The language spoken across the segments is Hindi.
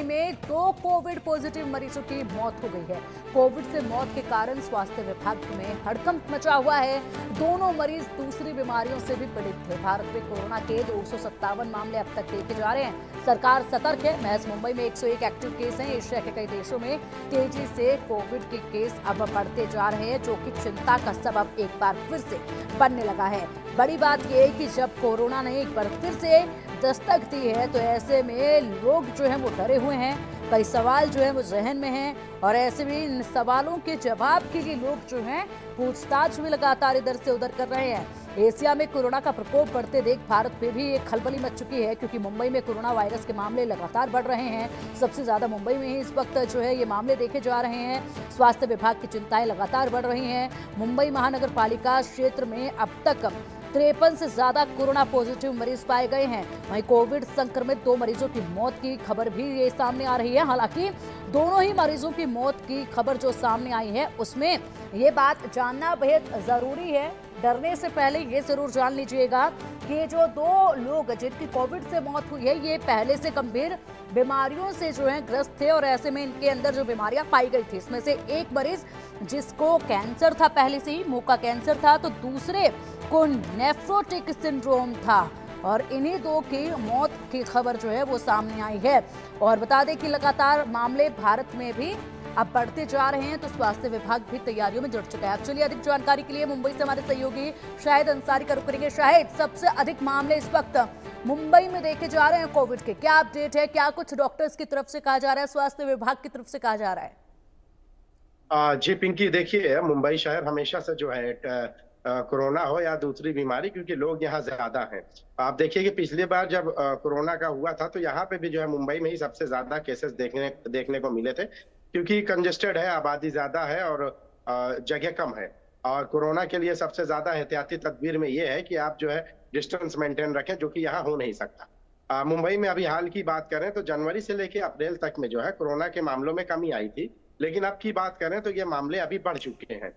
में 2 कोविड पॉजिटिव मरीजों की मौत हो गई है। कोविड से मौत के कारण स्वास्थ्य विभाग में हड़कंप मचा हुआ है। दोनों मरीज दूसरी बीमारियों से भी पीड़ित थे। भारत में कोरोना के 257 मामले अब तक देखे जा रहे हैं। सरकार सतर्क है। महज मुंबई में 101 एक्टिव केस हैं। एशिया के कई देशों में तेजी से कोविड के केस अब बढ़ते जा रहे हैं, जो कि चिंता का सबब एक बार फिर से बनने लगा है। बड़ी बात यह है कि जब कोरोना ने एक बार फिर से दस्तक दी है, तो ऐसे में लोग जो हैं वो डरे हुए हैं। कई सवाल जो है वो जहन में हैं और ऐसे में इन सवालों के जवाब के लिए लोग जो हैं पूछताछ भी लगातार इधर से उधर कर रहे हैं। एशिया में कोरोना का प्रकोप बढ़ते देख भारत में भी एक खलबली मच चुकी है, क्योंकि मुंबई में कोरोना वायरस के मामले लगातार बढ़ रहे हैं। सबसे ज्यादा मुंबई में ही इस वक्त जो है ये मामले देखे जा रहे हैं। स्वास्थ्य विभाग की चिंताएं लगातार बढ़ रही हैं। मुंबई महानगर पालिका क्षेत्र में अब तक 53 से ज्यादा कोरोना पॉजिटिव मरीज पाए गए हैं। वहीं कोविड संक्रमित 2 मरीजों की मौत की खबर भी ये सामने आ रही है। हालांकि दोनों ही मरीजों की मौत की खबर जो सामने आई है, उसमें ये बात जानना बेहद जरूरी है। डरने से पहले ये जरूर जान लीजिएगा कि जो 2 लोग जिनकी कोविड से मौत हुई है, ये पहले से गंभीर बीमारियों से जो है ग्रस्त थे और ऐसे में इनके अंदर जो बीमारियां पाई गई थी, इसमें से एक मरीज जिसको कैंसर था, पहले से ही मुंह का कैंसर था, तो दूसरे को नेफ्रोटिक सिंड्रोम था और इन्हीं 2 की मौत की खबर जो है वो सामने आई है। और बता दें कि लगातार मामले भारत में भी अब बढ़ते जा रहे हैं, तो स्वास्थ्य विभाग भी तैयारियों में जुट चुका है। अब चलिए अधिक जानकारी के लिए मुंबई से हमारे सहयोगी शाहिद अंसारी का रुख करेंगे। शाहिद, सबसे अधिक मामले इस वक्त मुंबई में देखे जा रहे हैं कोविड के, क्या अपडेट है? क्या कुछ डॉक्टर्स की तरफ से कहा जा रहा है, स्वास्थ्य विभाग की तरफ से कहा जा रहा है? जी पिंकी, देखिए मुंबई शहर हमेशा से जो है कोरोना हो या दूसरी बीमारी, क्योंकि लोग यहाँ ज्यादा हैं। आप देखिए कि पिछली बार जब कोरोना का हुआ था, तो यहाँ पे भी जो है मुंबई में ही सबसे ज्यादा केसेस देखने को मिले थे, क्योंकि कंजेस्टेड है, आबादी ज्यादा है और जगह कम है। और कोरोना के लिए सबसे ज्यादा एहतियाती तदबीर में ये है कि आप जो है डिस्टेंस मेंटेन रखें, जो कि यहाँ हो नहीं सकता। मुंबई में अभी हाल की बात करें तो जनवरी से लेकर अप्रैल तक में जो है कोरोना के मामलों में कमी आई थी, लेकिन अब की बात करें तो ये मामले अभी बढ़ चुके हैं।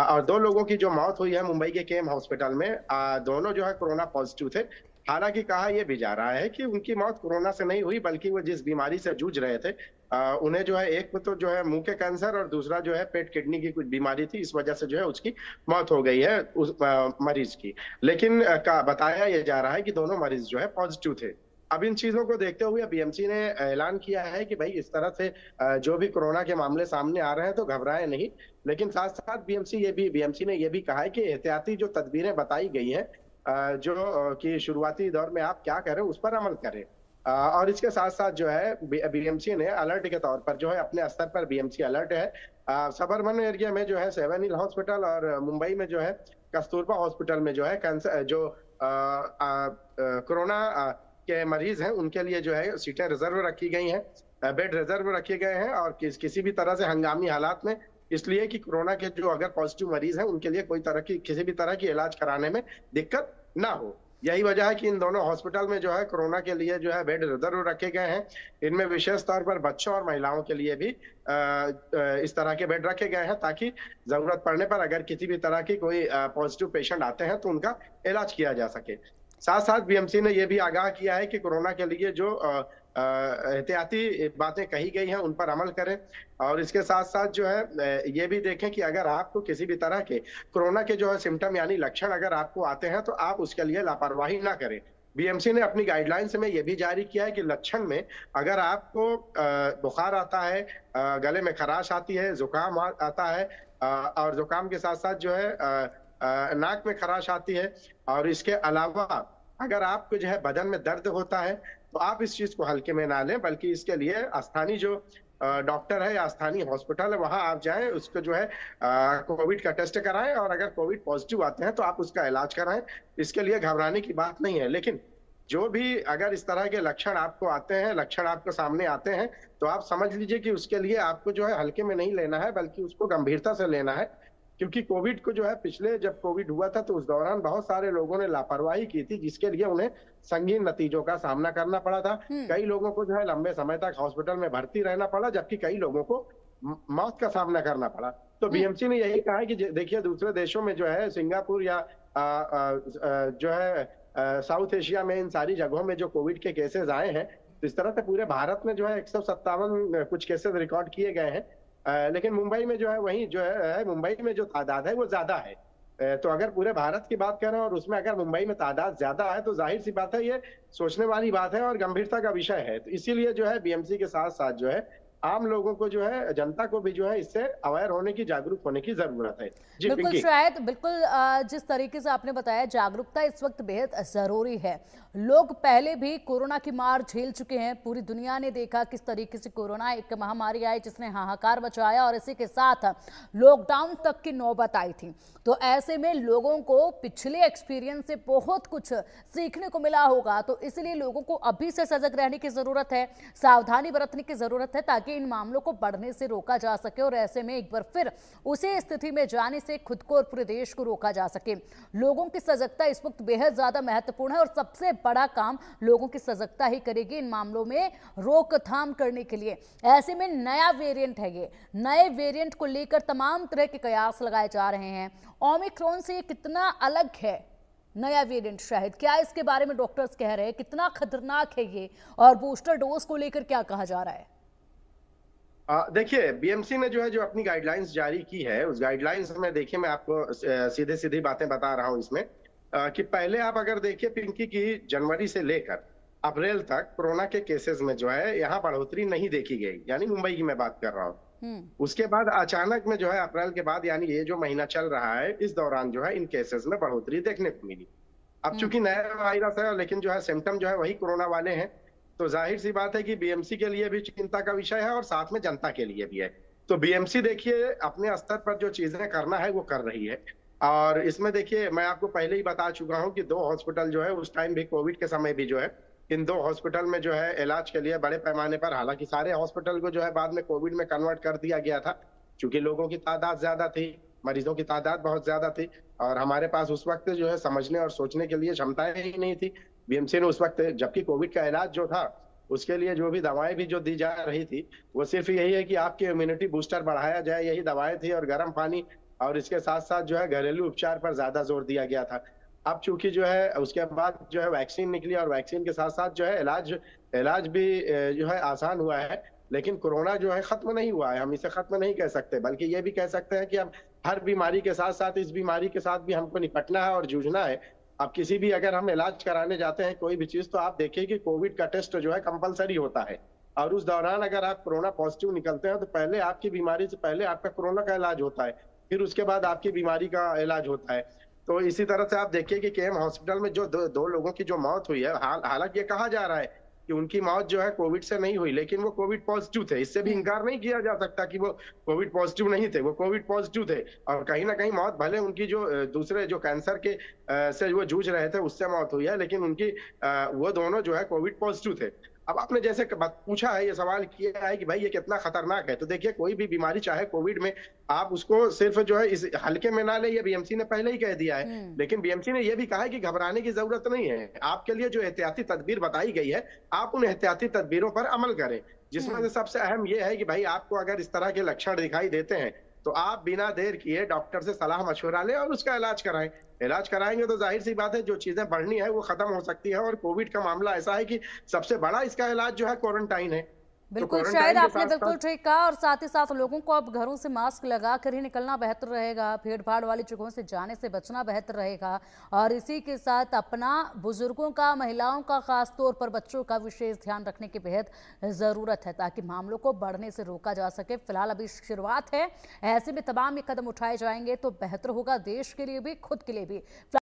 और 2 लोगों की जो मौत हुई है मुंबई के केम हॉस्पिटल में, दोनों जो है कोरोना पॉजिटिव थे। हालांकि कहा यह भी जा रहा है कि उनकी मौत कोरोना से नहीं हुई, बल्कि वो जिस बीमारी से जूझ रहे थे, उन्हें जो है एक में तो जो है मुंह के कैंसर और दूसरा जो है पेट किडनी की कुछ बीमारी थी, इस वजह से जो है उसकी मौत हो गई है उस मरीज की। लेकिन बताया यह जा रहा है कि दोनों मरीज जो है पॉजिटिव थे। अब इन चीजों को देखते हुए बीएमसी ने ऐलान किया है कि भाई इस तरह से जो भी कोरोना के मामले सामने आ रहे हैं तो घबराएं नहीं। लेकिन साथ साथ बीएमसी ने यह भी कहा है कि एहतियाती जो तदबीरें बताई गई हैं, जो कि शुरुआती दौर में आप क्या करें उस पर अमल करें। और इसके साथ साथ जो है बीएमसी ने अलर्ट के तौर पर जो है अपने स्तर पर बीएमसी अलर्ट है। सबरबन एरिया में जो है 7 हिल हॉस्पिटल और मुंबई में जो है कस्तूरबा हॉस्पिटल में जो है कैंसर जो कोरोना के मरीज हैं उनके लिए जो है सीटें रिजर्व रखी गई हैं, बेड रिजर्व रखे गए हैं। और किसी भी तरह से हंगामी हालात में, इसलिए कि कोरोना के जो अगर पॉजिटिव मरीज हैं उनके लिए कोई तरह की किसी भी तरह की इलाज कराने में दिक्कत ना हो। यही वजह है कि इन दोनों हॉस्पिटल में जो है कोरोना के लिए जो है बेड रिजर्व रखे गए हैं। इनमें विशेष तौर पर बच्चों और महिलाओं के लिए भी इस तरह के बेड रखे गए हैं, ताकि जरूरत पड़ने पर अगर किसी भी तरह की कोई पॉजिटिव पेशेंट आते हैं तो उनका इलाज किया जा सके। साथ साथ बीएमसी ने यह भी आगाह किया है कि कोरोना के लिए जो एहतियाती बातें कही गई हैं उन पर अमल करें। और इसके साथ साथ जो है ये भी देखें कि अगर आपको किसी भी तरह के कोरोना के जो है सिम्टम यानी लक्षण अगर आपको आते हैं तो आप उसके लिए लापरवाही ना करें। बीएमसी ने अपनी गाइडलाइंस में यह भी जारी किया है कि लक्षण में अगर आपको बुखार आता है, गले में खराश आती है, जुकाम आता है, और जुकाम के साथ साथ जो है नाक में खराश आती है, और इसके अलावा अगर आपको जो है बदन में दर्द होता है, तो आप इस चीज को हल्के में ना लें, बल्कि इसके लिए स्थानीय जो डॉक्टर है या स्थानीय हॉस्पिटल है वहां आप जाएं, उसको जो है कोविड का टेस्ट कराएं, और अगर कोविड पॉजिटिव आते हैं तो आप उसका इलाज कराएं। इसके लिए घबराने की बात नहीं है। लेकिन जो भी अगर इस तरह के लक्षण आपको आते हैं, लक्षण आपको सामने आते हैं, तो आप समझ लीजिए कि उसके लिए आपको जो है हल्के में नहीं लेना है, बल्कि उसको गंभीरता से लेना है। क्योंकि कोविड को जो है पिछले जब कोविड हुआ था तो उस दौरान बहुत सारे लोगों ने लापरवाही की थी, जिसके लिए उन्हें संगीन नतीजों का सामना करना पड़ा था। कई लोगों को जो है लंबे समय तक हॉस्पिटल में भर्ती रहना पड़ा, जबकि कई लोगों को मौत का सामना करना पड़ा। तो बीएमसी ने यही कहा है कि देखिए दूसरे देशों में जो है सिंगापुर या जो है साउथ एशिया में, इन सारी जगहों में जो कोविड के केसेस आए हैं, तो इस तरह से पूरे भारत में जो है 157 कुछ केसेस रिकॉर्ड किए गए हैं। लेकिन मुंबई में जो है वही जो है मुंबई में जो तादाद है वो ज्यादा है। तो अगर पूरे भारत की बात करें और उसमें अगर मुंबई में तादाद ज्यादा है तो जाहिर सी बात है ये सोचने वाली बात है और गंभीरता का विषय है। तो इसीलिए जो है बीएमसी के साथ साथ जो है आम लोगों को जो है जनता को भी जो है इससे अवेयर होने की जागरूक होने की जरूरत है। जी बिल्कुल पिंकी। शायद बिल्कुल जिस तरीके से आपने बताया जागरूकता इस वक्त बेहद जरूरी है। लोग पहले भी कोरोना की मार झेल चुके हैं। पूरी दुनिया ने देखा किस तरीके से कोरोना एक महामारी आई जिसने हाहाकार मचाया और इसी के साथ लॉकडाउन तक की नौबत आई थी। तो ऐसे में लोगों को पिछले एक्सपीरियंस से बहुत कुछ सीखने को मिला होगा। तो इसलिए लोगों को अभी से सजग रहने की जरूरत है, सावधानी बरतने की जरूरत है ताकि इन मामलों को बढ़ने से रोका जा सके और ऐसे में एक बार फिर उसी स्थिति में जाने से खुद को और पूरे देश को रोका जा सके। लोगों की सजगता इस वक्त बेहद ज्यादा महत्वपूर्ण है और सबसे बड़ा काम लोगों की सजगता ही करेगी इन मामलों में रोकथाम करने के लिए। ऐसे में नया वेरिएंट है, ये नए वेरिएंट को लेकर तमाम तरह के कयास लगाए जा रहे हैं। ओमिक्रॉन से ये कितना अलग है नया वेरिएंट शायद, क्या इसके बारे में डॉक्टर्स कह रहे हैं, कितना खतरनाक है ये और बूस्टर डोज को लेकर क्या कहा जा रहा है? देखिए बीएमसी ने जो है जो अपनी गाइडलाइंस जारी की है उस गाइडलाइंस में देखिए मैं आपको सीधे सीधी बातें बता रहा हूं इसमें कि पहले आप अगर देखिए पिंकी की जनवरी से लेकर अप्रैल तक कोरोना के केसेस में जो है यहाँ बढ़ोतरी नहीं देखी गई, यानी मुंबई की मैं बात कर रहा हूँ। उसके बाद अचानक में जो है अप्रैल के बाद यानी ये जो महीना चल रहा है इस दौरान जो है इन केसेस में बढ़ोतरी देखने को मिली। अब चूंकि नया वायरस है लेकिन जो है सिम्टम जो है वही कोरोना वाले हैं, तो जाहिर सी बात है कि बीएमसी के लिए भी चिंता का विषय है और साथ में जनता के लिए भी है। तो बीएमसी देखिए अपने स्तर पर जो चीजें करना है वो कर रही है। और इसमें देखिए मैं आपको पहले ही बता चुका हूं कि 2 हॉस्पिटल जो है उस टाइम भी कोविड के समय भी जो है इन 2 हॉस्पिटल में जो है इलाज के लिए बड़े पैमाने पर, हालांकि सारे हॉस्पिटल को जो है बाद में कोविड में कन्वर्ट कर दिया गया था क्योंकि लोगों की तादाद ज्यादा थी, मरीजों की तादाद बहुत ज्यादा थी और हमारे पास उस वक्त जो है समझने और सोचने के लिए क्षमताएं ही नहीं थी। बीएमसी ने उस वक्त, जबकि कोविड का इलाज जो था उसके लिए जो भी दवाएं भी जो दी जा रही थी वो सिर्फ यही है कि आपकी इम्यूनिटी बूस्टर बढ़ाया जाए, यही दवाएं थी और गर्म पानी और इसके साथ साथ जो है घरेलू उपचार पर ज्यादा जोर दिया गया था। अब चूंकि जो है उसके बाद जो है वैक्सीन निकली और वैक्सीन के साथ साथ जो है इलाज भी जो है आसान हुआ है, लेकिन कोरोना जो है खत्म नहीं हुआ है। हम इसे खत्म नहीं कह सकते, बल्कि ये भी कह सकते हैं कि हम हर बीमारी के साथ साथ इस बीमारी के साथ भी हमको निपटना है और जूझना है। अब किसी भी अगर हम इलाज कराने जाते हैं कोई भी चीज, तो आप देखिए कि कोविड का टेस्ट जो है कंपलसरी होता है और उस दौरान अगर आप कोरोना पॉजिटिव निकलते हैं तो पहले आपकी बीमारी से पहले आपका कोरोना का इलाज होता है, फिर उसके बाद आपकी बीमारी का इलाज होता है। तो इसी तरह से आप देखिए कि केएम हॉस्पिटल में जो दो लोगों की जो मौत हुई है, हालांकि ये कहा जा रहा है कि उनकी मौत जो है कोविड से नहीं हुई, लेकिन वो कोविड पॉजिटिव थे। इससे भी इनकार नहीं किया जा सकता कि वो कोविड पॉजिटिव नहीं थे, वो कोविड पॉजिटिव थे। और कहीं ना कहीं मौत भले उनकी जो दूसरे जो कैंसर के से वो जूझ रहे थे उससे मौत हुई है, लेकिन उनकी वो दोनों जो है कोविड पॉजिटिव थे। अब आपने जैसे पूछा है, ये सवाल किया है कि भाई ये कितना खतरनाक है, तो देखिए कोई भी बीमारी चाहे कोविड में आप उसको सिर्फ जो है इस हल्के में ना ले, ये बीएमसी ने पहले ही कह दिया है। लेकिन बीएमसी ने ये भी कहा है कि घबराने की जरूरत नहीं है। आपके लिए जो एहतियाती तदबीर बताई गई है आप उन एहतियाती तदबीरों पर अमल करें, जिसमें से सबसे अहम ये है कि भाई आपको अगर इस तरह के लक्षण दिखाई देते हैं तो आप बिना देर किए डॉक्टर से सलाह मशवरा लें और उसका इलाज कराएं। इलाज कराएंगे तो जाहिर सी बात है जो चीजें बढ़नी है वो खत्म हो सकती है। और कोविड का मामला ऐसा है कि सबसे बड़ा इसका इलाज जो है क्वारंटाइन है। बिल्कुल शायद आपने बिल्कुल ठीक कहा और साथ ही साथ लोगों को अब घरों से मास्क लगा कर ही निकलना बेहतर रहेगा, भीड़ भाड़ वाली जगहों से जाने से बचना बेहतर रहेगा और इसी के साथ अपना, बुजुर्गों का, महिलाओं का, खास तौर पर बच्चों का विशेष ध्यान रखने की बेहद ज़रूरत है ताकि मामलों को बढ़ने से रोका जा सके। फिलहाल अभी शुरुआत है, ऐसे में तमाम ये कदम उठाए जाएंगे तो बेहतर होगा देश के लिए भी, खुद के लिए भी।